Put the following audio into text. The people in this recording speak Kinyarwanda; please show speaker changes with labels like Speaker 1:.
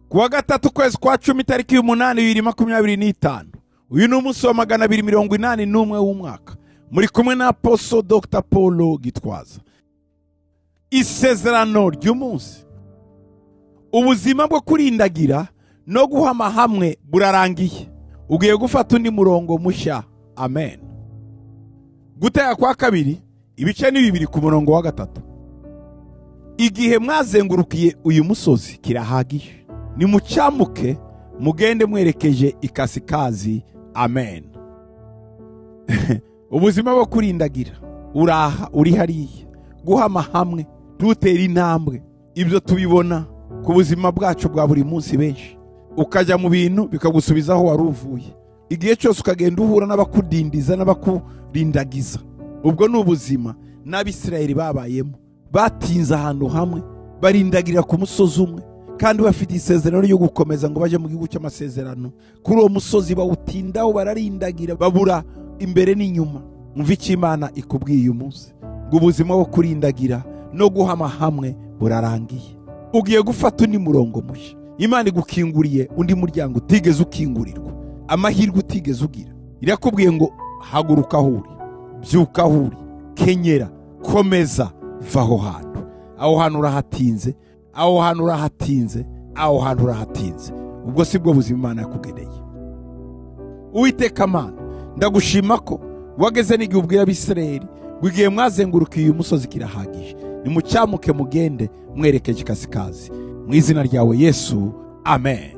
Speaker 1: Kuwa gatatu kwezi kwa 10 tariki 8/2025. Uyu ni umunsi wa 281 w'umwaka. Muri kumwe na Apostle Dr. Paul Gitwaza. Isezerano ry'umunsi. Ubuzima bwo kurindagira no guhama hamwe burarangiye. Ugiye gufata undi murongo mushya. Amen. Gutega kwa kabiri ibice ni 2 ku murongo wa gatatu. Igihe mwazengurukiye uyu musozi kirahagije. Ni mucamuke mugende mwerekeje ikasikazi. Amen. Ubuzima bwo kurindagira uraha uri hariya guhama hamwe tutera intambwe. Ibyo tubibona ku buzima bwacu bwa buri munsi benshi. Ukajya mu bintu bikagusubizaho waruvuye. Igihe cyose ukagenda uhura n'abakudindiza n'abakurindagiza. Ubwo ni ubuzima n'Abisirayeli babayemo. Batinze ahantu hamwe barindagira ku musozi umwe kandi bafite isezerano ryo gukomeza ngo baje mu gihugu cy'amasezerano. Kuri uwo musozi bawutindaho bararindagira babura imbere n'inyuma. Umva icyo Imana ikubwiye uyu munsi ngo ubuzima bwo kurindagira no guhama hamwe burarangiye. Ugiye gufata undi murongo mushya. Imana igukinguriye undi muryango utigeze ukingurirwa, amahirwe utigeze ugira. Irakubwiye ngo haguruka huri, byuka huri, kenyera, komeza, vaho hantu. Aho hantu urahatinze, aho hantu urahatinze, aho hantu urahatinze. Ubwo sibwo buzima Imana yakugeneye. Uwiteka Mana, ndagushima ko wageze n'igihe ubwira Abisirayeli ngo igihe mwazengurukiye uyu musozi kirahagije. Nimucamuke mugende mwerekeje ikasikazi. Mu izina ryawe Yesu, amen.